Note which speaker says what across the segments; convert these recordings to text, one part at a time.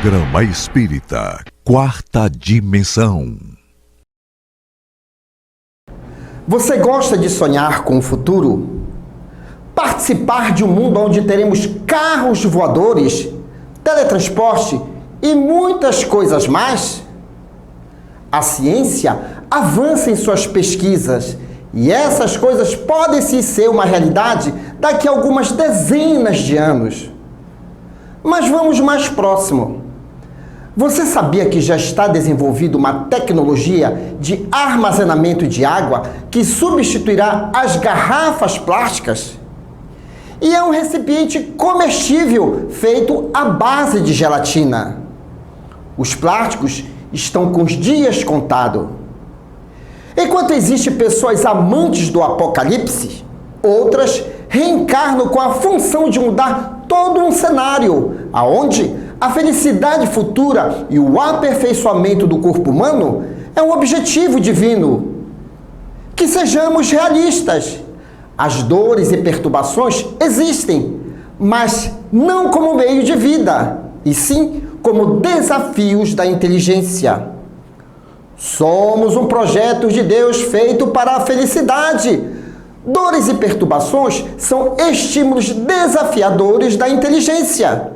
Speaker 1: Programa Espírita Quarta Dimensão.
Speaker 2: Você gosta de sonhar com o futuro? Participar de um mundo onde teremos carros voadores, teletransporte e muitas coisas mais? A ciência avança em suas pesquisas e essas coisas podem sim ser uma realidade daqui a algumas dezenas de anos. Mas vamos mais próximo. Você sabia que já está desenvolvida uma tecnologia de armazenamento de água que substituirá as garrafas plásticas? E é um recipiente comestível feito à base de gelatina. Os plásticos estão com os dias contados. Enquanto existem pessoas amantes do apocalipse, outras reencarnam com a função de mudar todo um cenário, aonde a felicidade futura e o aperfeiçoamento do corpo humano é um objetivo divino. Que sejamos realistas. As dores e perturbações existem, mas não como meio de vida, e sim como desafios da inteligência. Somos um projeto de Deus feito para a felicidade. Dores e perturbações são estímulos desafiadores da inteligência.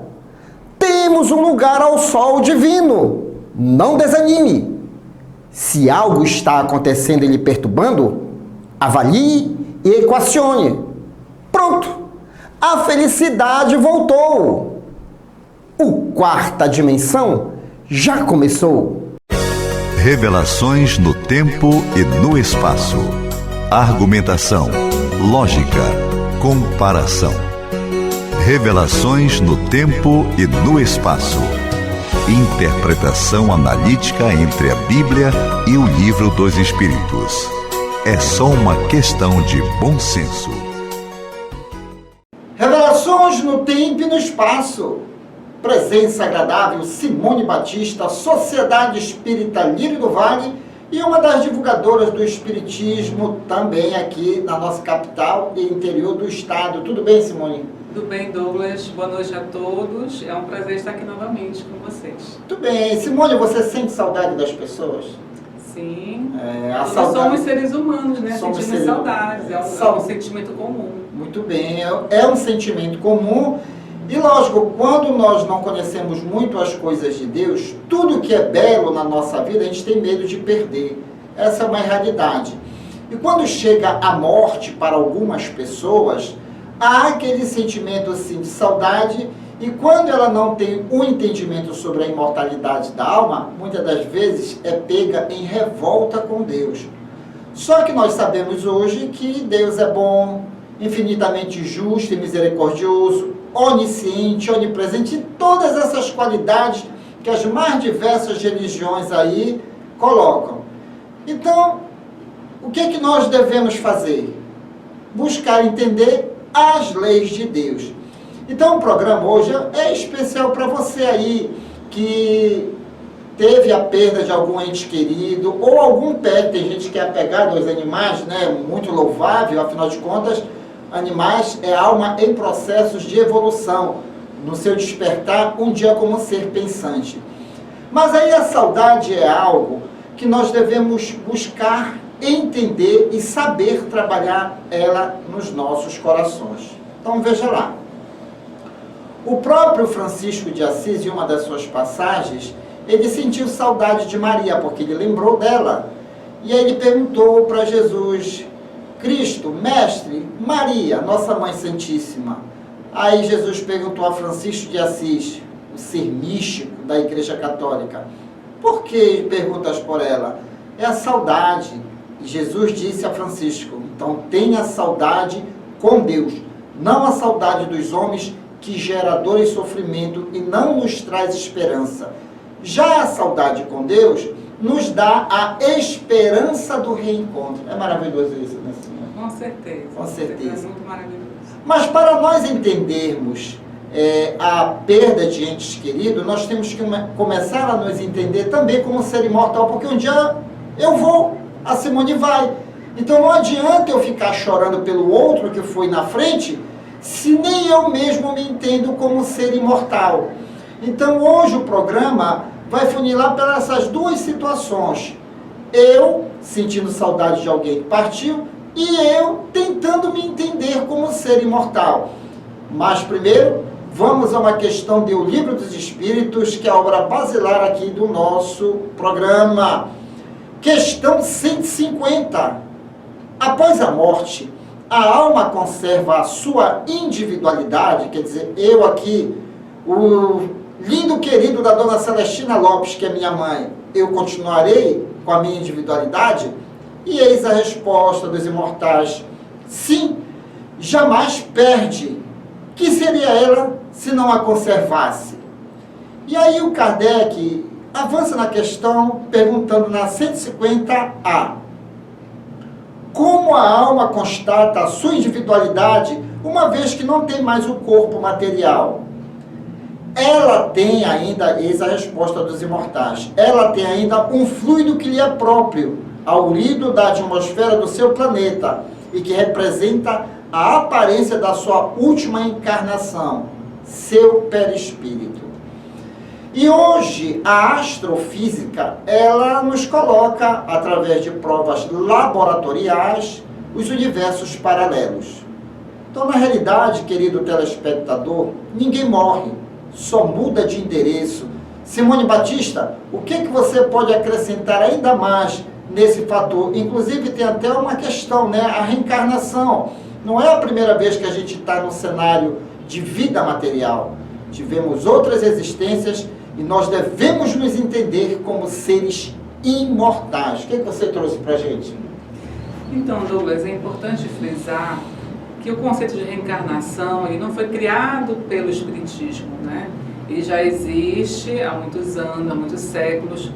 Speaker 2: Temos um lugar ao sol divino. Não desanime. Se algo está acontecendo e lhe perturbando, avalie e equacione. Pronto! A felicidade voltou. O Quarta Dimensão já começou.
Speaker 1: Revelações no tempo e no espaço. Argumentação, lógica, comparação. Revelações no tempo e no espaço. Interpretação analítica entre a Bíblia e o Livro dos Espíritos. É só uma questão de bom senso.
Speaker 2: Revelações no tempo e no espaço. Presença agradável, Simone Batista, Sociedade Espírita Lírio do Vale e uma das divulgadoras do Espiritismo também aqui na nossa capital e interior do estado. Tudo bem, Simone?
Speaker 3: Tudo bem, Douglas. Boa noite a todos. É um prazer estar aqui novamente com vocês.
Speaker 2: Tudo bem. Simone, você sente saudade das pessoas?
Speaker 3: Sim.
Speaker 2: Nós
Speaker 3: somos seres humanos, né? Sentimos saudades. É um sentimento comum.
Speaker 2: Muito bem. É um sentimento comum. E lógico, quando nós não conhecemos muito as coisas de Deus, tudo que é belo na nossa vida a gente tem medo de perder. Essa é uma realidade. E quando chega a morte para algumas pessoas, há aquele sentimento assim de saudade, e quando ela não tem um entendimento sobre a imortalidade da alma, muitas das vezes é pega em revolta com Deus. Só que nós sabemos hoje que Deus é bom, infinitamente justo e misericordioso, onisciente, onipresente, e todas essas qualidades que as mais diversas religiões aí colocam. Então, o que é que nós devemos fazer? Buscar entender as leis de Deus. Então, o programa hoje é especial para você aí que teve a perda de algum ente querido ou algum pet. Tem gente que é apegado aos animais, né? Muito louvável, afinal de contas, animais é alma em processos de evolução, no seu despertar um dia como ser pensante. Mas aí a saudade é algo que nós devemos buscar entender e saber trabalhar ela nos nossos corações. Então veja lá. O próprio Francisco de Assis, em uma das suas passagens, ele sentiu saudade de Maria, porque ele lembrou dela. E aí ele perguntou para Jesus: Cristo, Mestre, Maria, nossa Mãe Santíssima. Aí Jesus perguntou a Francisco de Assis, o ser místico da Igreja Católica: por que perguntas por ela? É a saudade. E Jesus disse a Francisco: então tenha saudade com Deus, não a saudade dos homens, que gera dor e sofrimento e não nos traz esperança. Já a saudade com Deus nos dá a esperança do reencontro. É maravilhoso isso, né, senhora?
Speaker 3: Com certeza.
Speaker 2: Com certeza.
Speaker 3: É muito maravilhoso.
Speaker 2: Mas para nós entendermos a perda de entes queridos, nós temos que começar a nos entender também como ser imortal, porque um dia eu vou, a Simone vai. Então não adianta eu ficar chorando pelo outro que foi na frente, se nem eu mesmo me entendo como ser imortal. Então, hoje o programa vai funilar para essas duas situações. Eu sentindo saudade de alguém que partiu e eu tentando me entender como ser imortal. Mas primeiro, vamos a uma questão do Livro dos Espíritos, que é a obra basilar aqui do nosso programa. Questão 150. Após a morte, a alma conserva a sua individualidade, quer dizer, eu aqui, o lindo querido da dona Celestina Lopes, que é minha mãe, eu continuarei com a minha individualidade? E eis a resposta dos imortais: sim, jamais perde. Que seria ela se não a conservasse? E aí o Kardec avança na questão perguntando na 150A: como a alma constata a sua individualidade uma vez que não tem mais o corpo material? Ela tem ainda, eis a resposta dos imortais, ela tem ainda um fluido que lhe é próprio, aurido da atmosfera do seu planeta, e que representa a aparência da sua última encarnação, seu perispírito. E hoje a astrofísica, ela nos coloca, através de provas laboratoriais, os universos paralelos. Então, na realidade, querido telespectador, ninguém morre, só muda de endereço. Simone Batista, o que você pode acrescentar ainda mais nesse fator? Inclusive tem até uma questão, né? A reencarnação. Não é a primeira vez que a gente está no cenário de vida material. Tivemos outras existências e nós devemos nos entender como seres imortais. O que você trouxe para a gente?
Speaker 3: Então, Douglas, é importante frisar que o conceito de reencarnação ele não foi criado pelo Espiritismo, né? Ele já existe há muitos anos, há muitos séculos.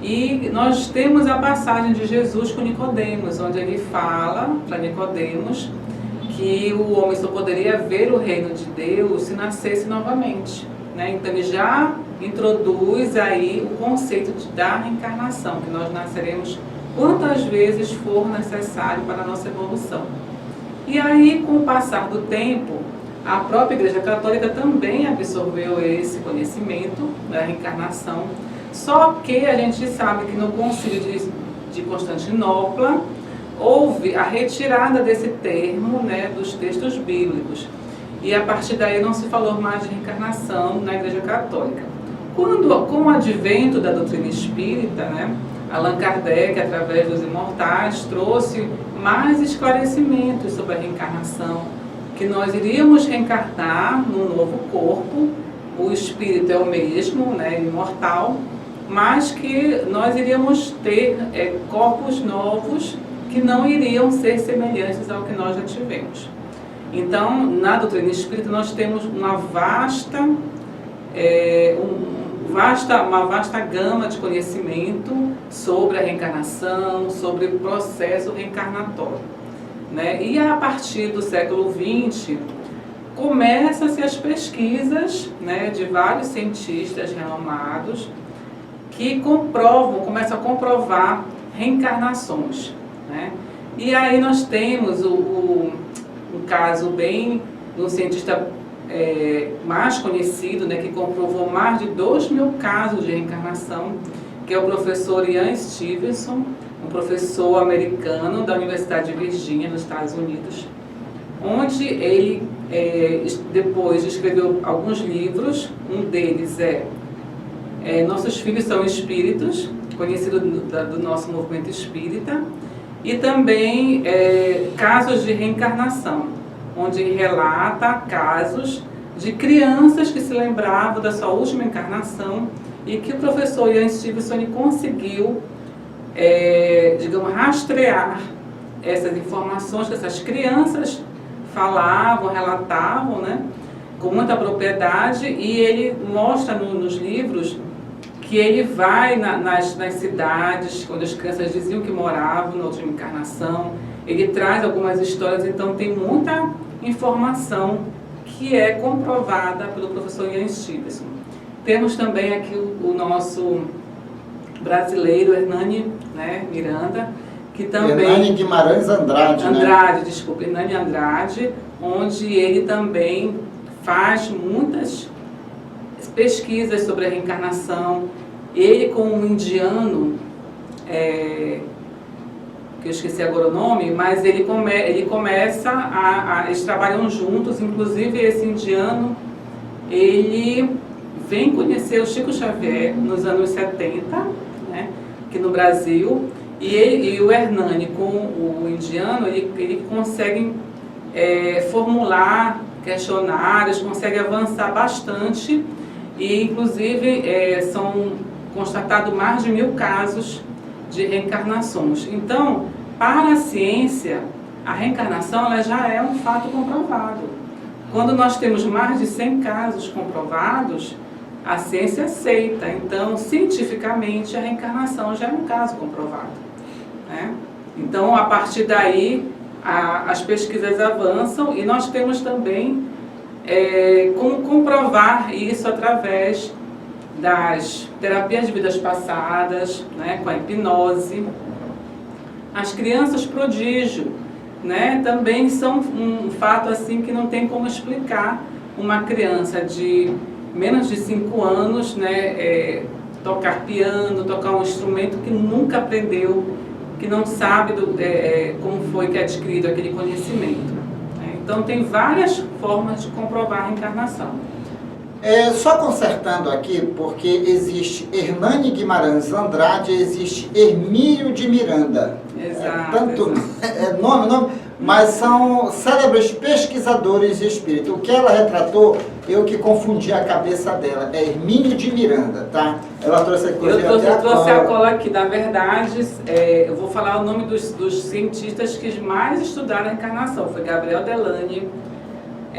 Speaker 3: E nós temos a passagem de Jesus com Nicodemos, onde ele fala para Nicodemos que o homem só poderia ver o reino de Deus se nascesse novamente, né? Então ele já introduz aí o conceito da reencarnação, que nós nasceremos quantas vezes for necessário para a nossa evolução. E aí, com o passar do tempo, a própria Igreja Católica também absorveu esse conhecimento da reencarnação, só que a gente sabe que no Concílio de Constantinopla houve a retirada desse termo, né, dos textos bíblicos, e a partir daí não se falou mais de reencarnação na Igreja Católica. Com o advento da doutrina espírita, né, Allan Kardec, através dos imortais, trouxe mais esclarecimentos sobre a reencarnação, que nós iríamos reencarnar num novo corpo, o espírito é o mesmo, né, imortal, mas que nós iríamos ter corpos novos que não iriam ser semelhantes ao que nós já tivemos. Então, na doutrina espírita, nós temos uma vasta gama de conhecimento sobre a reencarnação, sobre o processo reencarnatório, né? E a partir do século XX, começam-se as pesquisas, né, de vários cientistas renomados que começam a comprovar reencarnações, né? E aí nós temos um caso bem de um cientista mais conhecido, né, que comprovou mais de 2.000 casos de reencarnação, que é o professor Ian Stevenson, um professor americano da Universidade de Virgínia, nos Estados Unidos, onde ele depois escreveu alguns livros. Um deles Nossos Filhos São Espíritos, conhecido do nosso movimento espírita, e também Casos de Reencarnação, onde ele relata casos de crianças que se lembravam da sua última encarnação e que o professor Ian Stevenson conseguiu, digamos, rastrear essas informações que essas crianças falavam, relatavam, né, com muita propriedade, e ele mostra nos livros que ele vai nas cidades, quando as crianças diziam que moravam na última encarnação, ele traz algumas histórias, então tem muita informação que é comprovada pelo professor Ian Stevenson. Temos também aqui o nosso brasileiro Hernani, né, Miranda, que também...
Speaker 2: Hernani Guimarães Andrade, né?
Speaker 3: Desculpa, Hernani Andrade, onde ele também faz muitas pesquisas sobre a reencarnação. Ele, com um indiano, que eu esqueci agora o nome, mas ele começa eles trabalham juntos, inclusive esse indiano, ele vem conhecer o Chico Xavier nos anos 70, né, aqui no Brasil, e o Hernani com o indiano, ele consegue formular questionários, consegue avançar bastante, e inclusive são constatados mais de 1000 casos de reencarnações. Então, para a ciência, a reencarnação ela já é um fato comprovado. Quando nós temos mais de 100 casos comprovados, a ciência aceita. Então, cientificamente, a reencarnação já é um caso comprovado, né? Então, a partir daí, as pesquisas avançam e nós temos também como comprovar isso através das terapias de vidas passadas, né, com a hipnose. As crianças prodígio, né, também são um fato assim que não tem como explicar uma criança de menos de 5 anos, né, tocar piano, tocar um instrumento que nunca aprendeu, que não sabe como foi que é adquirido aquele conhecimento, né? Então tem várias formas de comprovar a reencarnação.
Speaker 2: Só consertando aqui, porque existe Hernani Guimarães Andrade, existe Hermínio de Miranda.
Speaker 3: Exato.
Speaker 2: Nome, mas são célebres pesquisadores de espírito. O que ela retratou, eu que confundi a cabeça dela, é Hermínio de Miranda, tá? Ela trouxe aqui.
Speaker 3: Eu trouxe a cola aqui. Na verdade, eu vou falar o nome dos cientistas que mais estudaram a encarnação. Foi Gabriel Delany,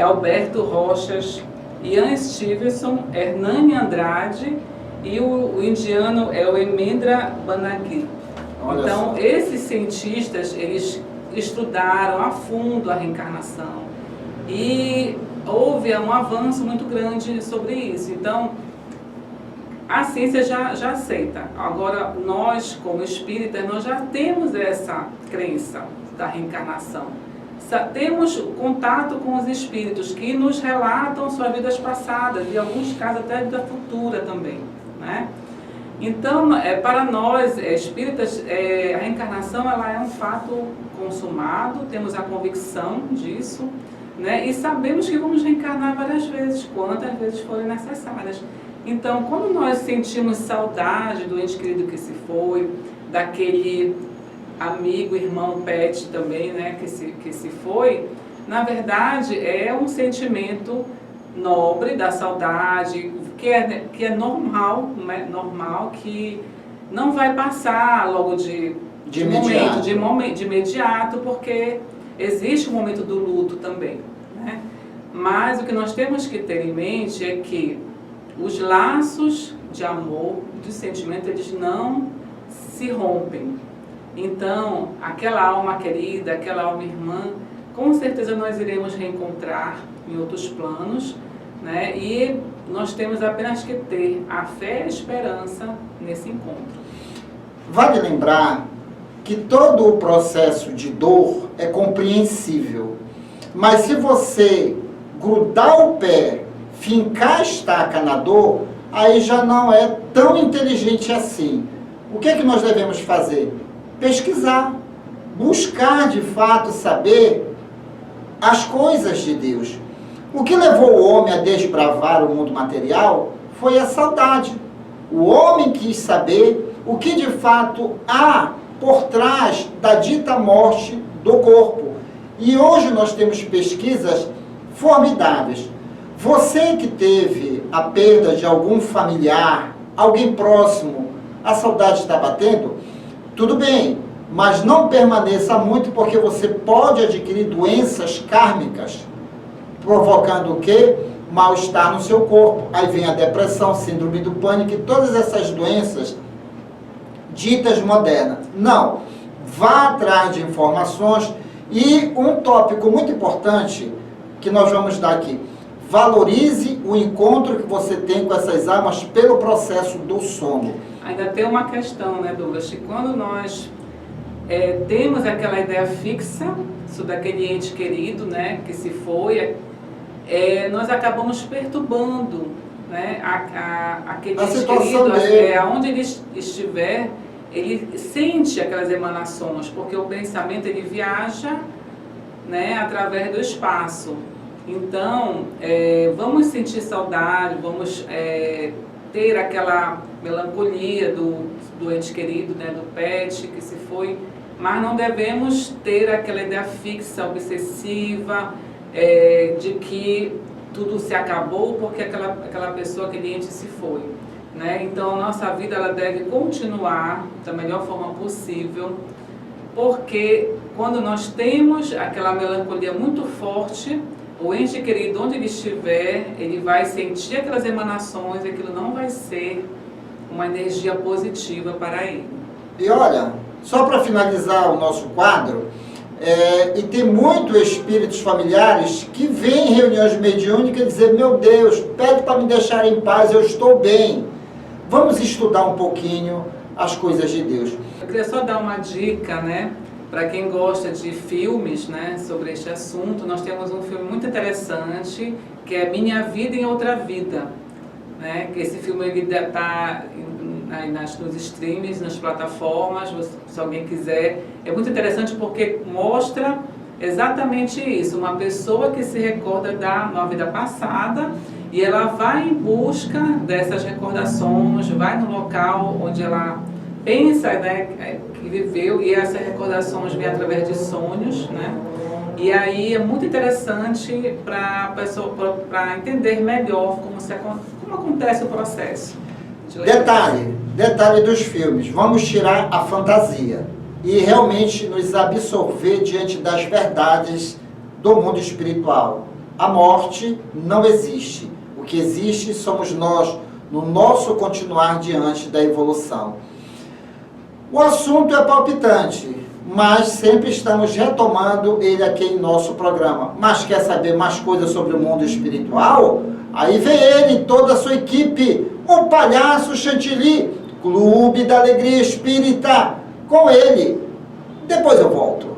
Speaker 3: Alberto Rochas, Ian Stevenson, Hernani Andrade e o indiano é o Hemendra Bannerjee. Então, esses cientistas, eles estudaram a fundo a reencarnação e houve um avanço muito grande sobre isso. Então, a ciência já aceita. Agora, nós, como espíritas, nós já temos essa crença da reencarnação. Temos contato com os espíritos que nos relatam suas vidas passadas e, em alguns casos, até a vida futura também, né? Então, para nós espíritas, a reencarnação ela é um fato consumado, temos a convicção disso, né? E sabemos que vamos reencarnar várias vezes, quantas vezes forem necessárias. Então, quando nós sentimos saudade do ente querido que se foi, daquele amigo, irmão, pet também, né, que se foi, na verdade é um sentimento nobre da saudade, que é normal, né, normal, que não vai passar logo de imediato, porque existe o momento do luto também, né? Mas o que nós temos que ter em mente é que os laços de amor, de sentimento, eles não se rompem. Então, aquela alma querida, aquela alma irmã, com certeza nós iremos reencontrar em outros planos, né? E nós temos apenas que ter a fé e a esperança nesse encontro.
Speaker 2: Vale lembrar que todo o processo de dor é compreensível, mas se você grudar o pé, fincar a estaca na dor, aí já não é tão inteligente assim. O que é que nós devemos fazer? Pesquisar, buscar de fato saber as coisas de Deus. O que levou o homem a desbravar o mundo material foi a saudade. O homem quis saber o que de fato há por trás da dita morte do corpo. E hoje nós temos pesquisas formidáveis. Você que teve a perda de algum familiar, alguém próximo, a saudade está batendo? Tudo bem, mas não permaneça muito, porque você pode adquirir doenças kármicas, provocando o quê? Mal-estar no seu corpo. Aí vem a depressão, síndrome do pânico e todas essas doenças ditas modernas. Não, vá atrás de informações. E um tópico muito importante que nós vamos dar aqui: valorize o encontro que você tem com essas almas pelo processo do sono.
Speaker 3: Ainda tem uma questão, né, Douglas, que quando nós temos aquela ideia fixa sobre aquele ente querido, né, que se foi, nós acabamos perturbando né, aquele
Speaker 2: A situação
Speaker 3: querido,
Speaker 2: dele.
Speaker 3: aonde ele estiver, ele sente aquelas emanações, porque o pensamento ele viaja, né, através do espaço. Então, vamos sentir saudade, vamos ter aquela melancolia do ente querido, né, do pet que se foi, mas não devemos ter aquela ideia fixa, obsessiva, de que tudo se acabou porque aquela pessoa, aquele ente se foi, né? Então, a nossa vida ela deve continuar da melhor forma possível, porque quando nós temos aquela melancolia muito forte, o ente querido, onde ele estiver, ele vai sentir aquelas emanações e aquilo não vai ser uma energia positiva para ele.
Speaker 2: E olha, só para finalizar o nosso quadro, e tem muitos espíritos familiares que vêm em reuniões mediúnicas e dizem: meu Deus, pede para me deixar em paz, eu estou bem. Vamos estudar um pouquinho as coisas de Deus.
Speaker 3: Eu queria só dar uma dica, né, para quem gosta de filmes, né, sobre este assunto. Nós temos um filme muito interessante, que é Minha Vida em Outra Vida, né? Esse filme ele está nos streams, nas plataformas, se alguém quiser. É muito interessante porque mostra exatamente isso, uma pessoa que se recorda da uma vida passada e ela vai em busca dessas recordações, vai no local onde ela pensa, né, que viveu, e essas recordações vêm através de sonhos, né? E aí é muito interessante para a pessoa, para entender melhor como acontece o processo.
Speaker 2: Detalhe dos filmes, vamos tirar a fantasia e realmente nos absorver diante das verdades do mundo espiritual. A morte não existe. O que existe somos nós, no nosso continuar diante da evolução. O assunto é palpitante, mas sempre estamos retomando ele aqui em nosso programa. Mas quer saber mais coisas sobre o mundo espiritual? Aí vem ele e toda a sua equipe, o Palhaço Chantilly, Clube da Alegria Espírita, com ele. Depois eu volto.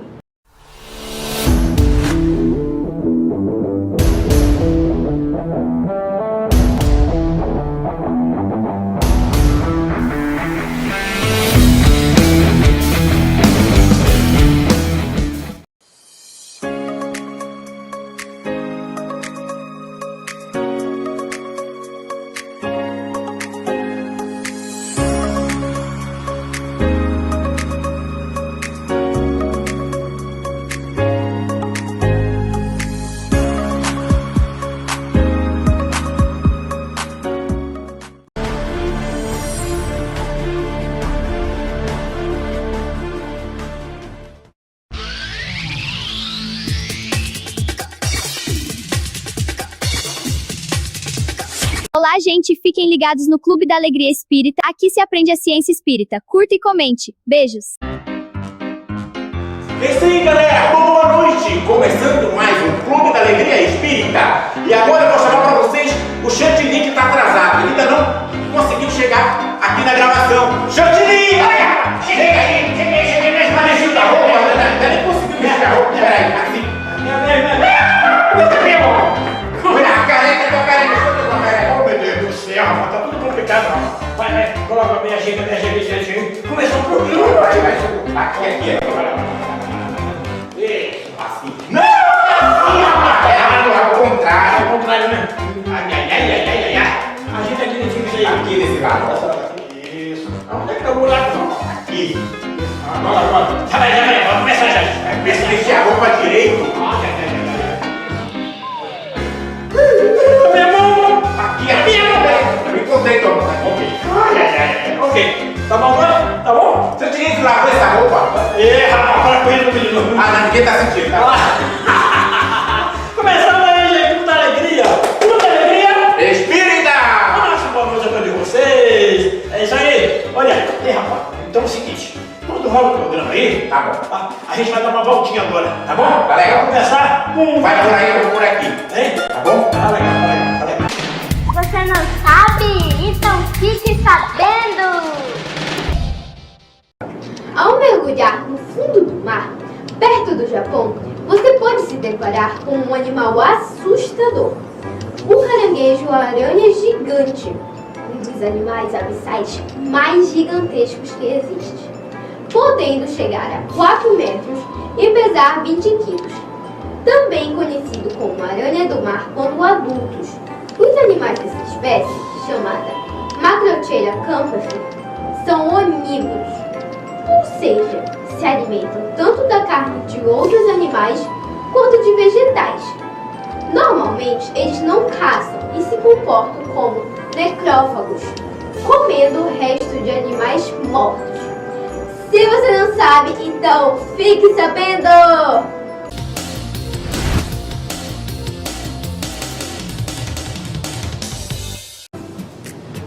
Speaker 4: Olá, gente! Fiquem ligados no Clube da Alegria Espírita. Aqui se aprende a ciência espírita. Curta e comente. Beijos!
Speaker 5: É isso aí, galera! Boa noite! Começando mais um Clube da Alegria Espírita. E agora eu vou chamar para vocês o Chantilly, que está atrasado. Ele ainda não conseguiu chegar aqui na gravação. Chantilly! Olha! Chega aí! Mas deixa da roupa, né? Ainda nem conseguiu mexer a roupa. Peraí, assim. Olha a careca da careca. Oh, meu Deus do céu, rapaz, tá tudo complicado, rapaz. Vai, coloca bem a gente. Começou o programa. Vai. Aqui. Isso, assim. Não! Ao contrário, né? Ai. A gente aqui nesse jeito. Aqui nesse lado. Isso. Onde é que tá o buraco? Aqui. Agora. Já vai. Vamos começar já. Vai vestir a roupa direito. Minha mão! Aqui, a minha mão! Me contei, Tom. Ok. Tá bom agora? Tá bom? Você tinha que lavar essa roupa? Rapaz, para com ele no menino. Ninguém tá sentindo, tá? Começando aí, gente, Clube da Alegria. Clube da Alegria Espírita! Nossa, boa noite a todos vocês. É isso aí. Olha, rapaz, então é o seguinte. Quando rola o programa aí, tá bom. Tá? A gente vai dar uma voltinha agora, tá bom? Tá legal. Vamos começar com... Vai por aí, eu vou por aqui. Hein? Tá bom? Tá legal.
Speaker 6: Você não sabe? Então fique sabendo! Ao mergulhar no fundo do mar, perto do Japão, você pode se deparar com um animal assustador. O caranguejo aranha gigante, um dos animais abissais mais gigantescos que existe, podendo chegar a 4 metros e pesar 20 quilos. Também conhecido como aranha do mar quando adultos. Os animais dessa espécie, chamada Macrocheira campestris, são onívoros, ou seja, se alimentam tanto da carne de outros animais quanto de vegetais. Normalmente, eles não caçam e se comportam como necrófagos, comendo o resto de animais mortos. Se você não sabe, então fique sabendo!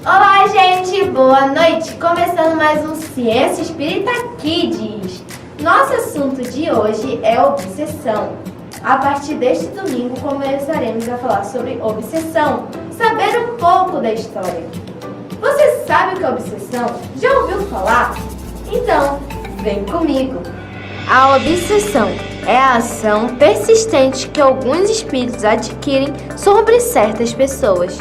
Speaker 7: Olá, gente! Boa noite! Começando mais um Ciência Espírita Kids. Nosso assunto de hoje é obsessão. A partir deste domingo começaremos a falar sobre obsessão, saber um pouco da história. Você sabe o que é obsessão? Já ouviu falar? Então, vem comigo! A obsessão é a ação persistente que alguns espíritos adquirem sobre certas pessoas.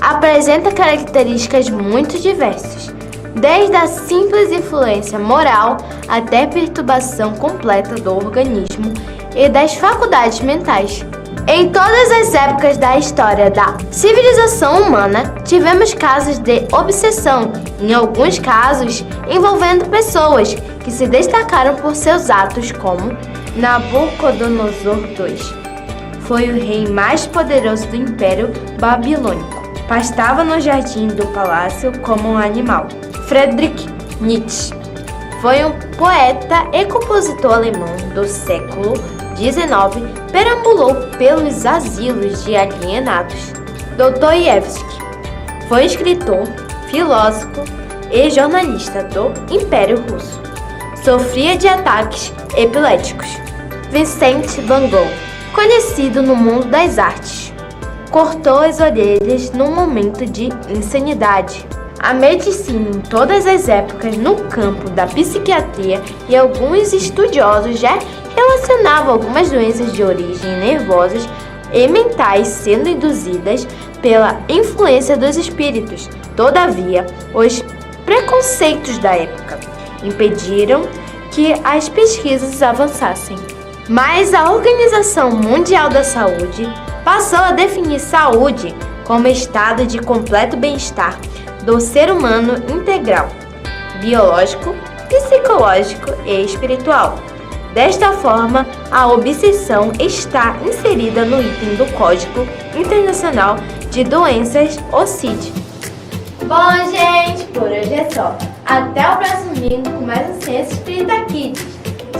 Speaker 7: Apresenta características muito diversas, desde a simples influência moral até perturbação completa do organismo e das faculdades mentais. Em todas as épocas da história da civilização humana, tivemos casos de obsessão, em alguns casos envolvendo pessoas que se destacaram por seus atos, como Nabucodonosor II. Foi o rei mais poderoso do Império Babilônico. Pastava no jardim do palácio como um animal. Friedrich Nietzsche foi um poeta e compositor alemão do século XIX, perambulou pelos asilos de alienados. Dostoiévski foi escritor, filósofo e jornalista do Império Russo. Sofria de ataques epiléticos. Vincent van Gogh, conhecido no mundo das artes, cortou as orelhas num momento de insanidade. A medicina em todas as épocas no campo da psiquiatria e alguns estudiosos já relacionavam algumas doenças de origem nervosas e mentais sendo induzidas pela influência dos espíritos. Todavia, os preconceitos da época impediram que as pesquisas avançassem. Mas a Organização Mundial da Saúde passou a definir saúde como estado de completo bem-estar do ser humano integral, biológico, psicológico e espiritual. Desta forma, a obsessão está inserida no item do Código Internacional de Doenças, o CID. Bom, gente, por hoje é só. Até o próximo domingo com mais um Ciência Espírita Kids.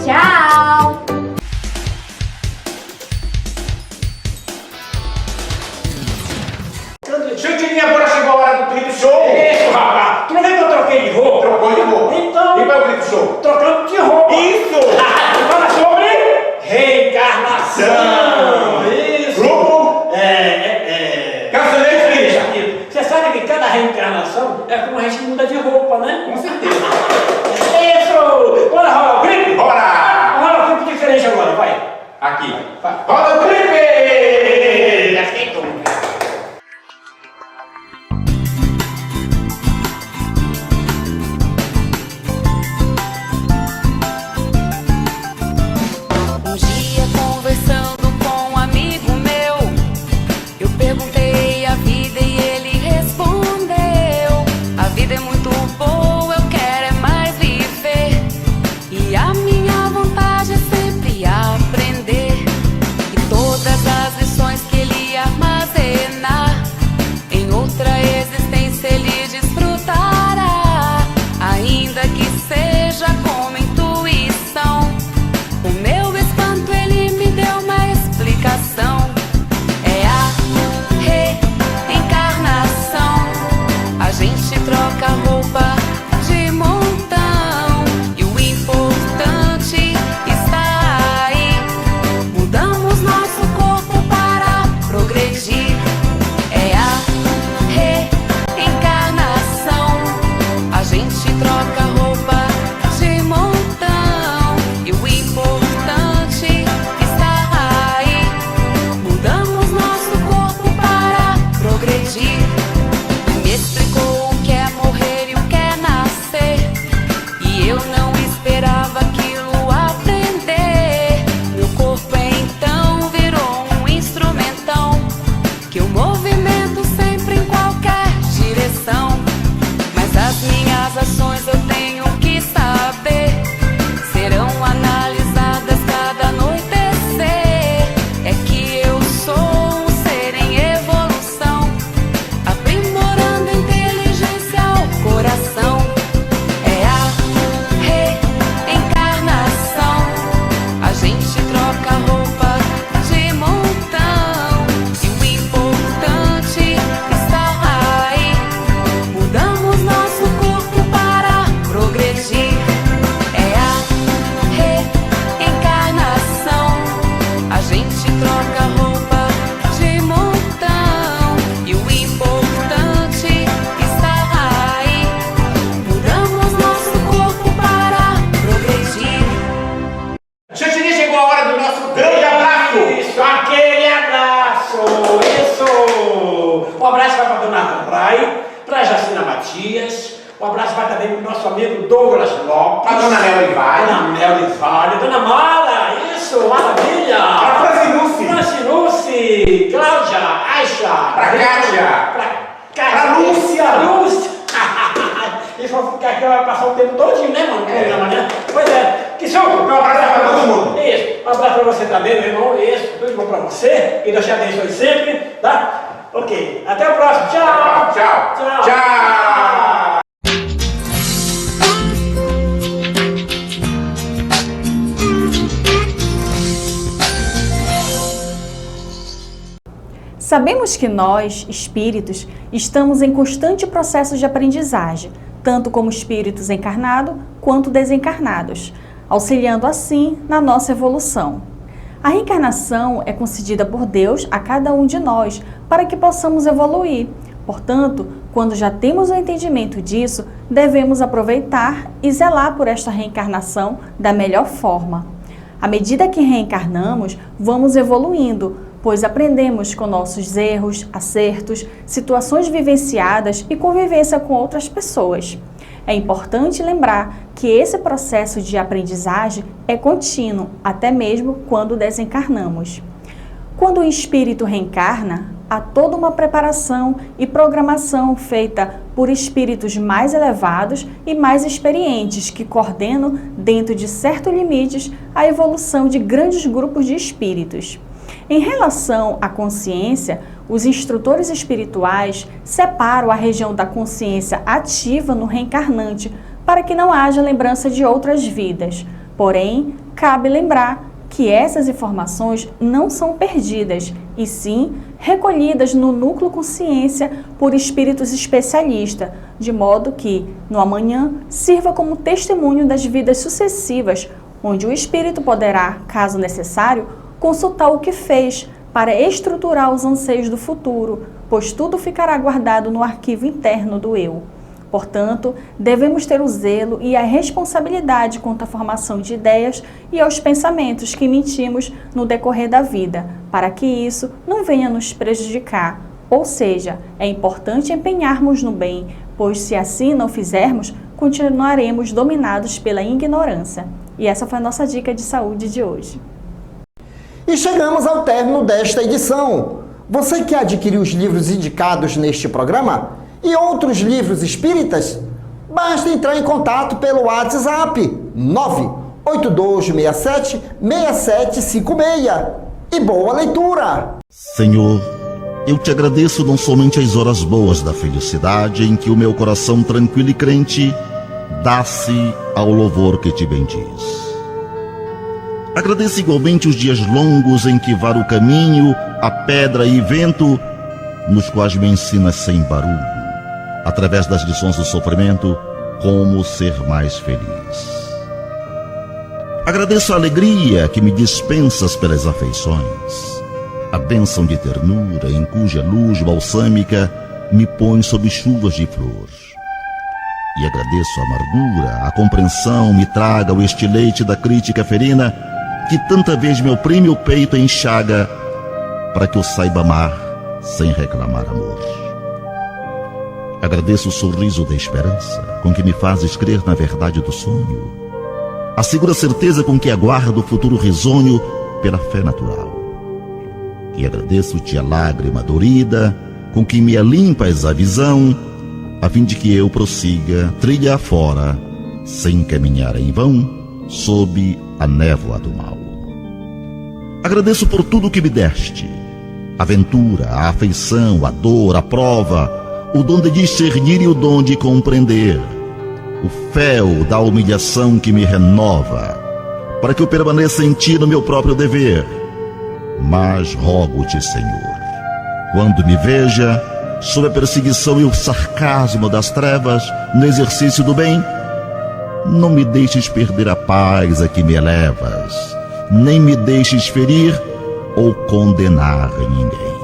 Speaker 7: Tchau!
Speaker 5: Chutinha, agora chegou a hora do clipe show!
Speaker 8: Isso, rapaz! Tu não vê que eu troquei de roupa?
Speaker 5: Trocou de roupa.
Speaker 8: Então...
Speaker 5: E vai o clipe show?
Speaker 8: Trocamos de roupa!
Speaker 5: Isso!
Speaker 8: Fala sobre reencarnação! Isso!
Speaker 5: Grupo?
Speaker 8: Caçulete Espírita! Você sabe que cada reencarnação é como a gente muda de roupa, né?
Speaker 5: Com certeza!
Speaker 8: Isso! Bora rolar o clipe?
Speaker 5: Bora!
Speaker 8: Rola o clipe diferente Dona Mel de Vale, Dona Mala, isso, maravilha!
Speaker 5: Pra Francinuce!
Speaker 8: Francinuce, Cláudia, Aixa,
Speaker 5: Pra Kátia! Pra Lúcia!
Speaker 8: Lúcia! Eles vão ficar aqui, vai passar o tempo todinho, né, mano? No programa, né? Pois é. Que show!
Speaker 5: Um abraço pra todo mundo!
Speaker 8: Isso, um abraço pra você também, meu irmão. Isso, tudo bom pra você. Que Deus te abençoe sempre, tá? Ok, até o próximo. Tchau!
Speaker 5: Tchau!
Speaker 8: Tchau!
Speaker 5: Tchau!
Speaker 9: Sabemos que nós, espíritos, estamos em constante processo de aprendizagem, tanto como espíritos encarnados quanto desencarnados, auxiliando assim na nossa evolução. A reencarnação é concedida por Deus a cada um de nós para que possamos evoluir. Portanto, quando já temos o entendimento disso, devemos aproveitar e zelar por esta reencarnação da melhor forma. À medida que reencarnamos, vamos evoluindo, pois aprendemos com nossos erros, acertos, situações vivenciadas e convivência com outras pessoas. É importante lembrar que esse processo de aprendizagem é contínuo, até mesmo quando desencarnamos. Quando o espírito reencarna, há toda uma preparação e programação feita por espíritos mais elevados e mais experientes que coordenam, dentro de certos limites, a evolução de grandes grupos de espíritos. Em relação à consciência, os instrutores espirituais separam a região da consciência ativa no reencarnante para que não haja lembrança de outras vidas. Porém, cabe lembrar que essas informações não são perdidas, e sim recolhidas no núcleo consciência por espíritos especialistas, de modo que, no amanhã, sirva como testemunho das vidas sucessivas, onde o espírito poderá, caso necessário, consultar o que fez para estruturar os anseios do futuro, pois tudo ficará guardado no arquivo interno do eu. Portanto, devemos ter o zelo e a responsabilidade quanto à formação de ideias e aos pensamentos que emitimos no decorrer da vida, para que isso não venha nos prejudicar. Ou seja, é importante empenharmos no bem, pois se assim não fizermos, continuaremos dominados pela ignorância. E essa foi a nossa dica de saúde de hoje.
Speaker 2: E chegamos ao término desta edição. Você quer adquirir os livros indicados neste programa e outros livros espíritas? Basta entrar em contato pelo WhatsApp 98267-6756. E boa leitura!
Speaker 10: Senhor, eu te agradeço não somente as horas boas da felicidade em que o meu coração tranquilo e crente dá-se ao louvor que te bendiz. Agradeço igualmente os dias longos em que varo o caminho, a pedra e vento, nos quais me ensinas sem barulho, através das lições do sofrimento, como ser mais feliz. Agradeço a alegria que me dispensas pelas afeições, a bênção de ternura em cuja luz balsâmica me põe sob chuvas de flor. E agradeço a amargura, a compreensão me traga o estilete da crítica ferina que tanta vez me oprime o peito e enxaga, para que eu saiba amar sem reclamar amor. Agradeço o sorriso da esperança com que me fazes crer na verdade do sonho, a segura certeza com que aguardo o futuro risonho pela fé natural. E agradeço-te a lágrima dorida com que me alimpas a visão, a fim de que eu prossiga trilha afora, sem caminhar em vão, sob a névoa do mal. Agradeço por tudo que me deste, a aventura, a afeição, a dor, a prova, o dom de discernir e o dom de compreender, o fel da humilhação que me renova, para que eu permaneça em ti no meu próprio dever. Mas rogo-te, Senhor, quando me veja sob a perseguição e o sarcasmo das trevas no exercício do bem, não me deixes perder a paz a que me elevas, nem me deixes ferir ou condenar ninguém.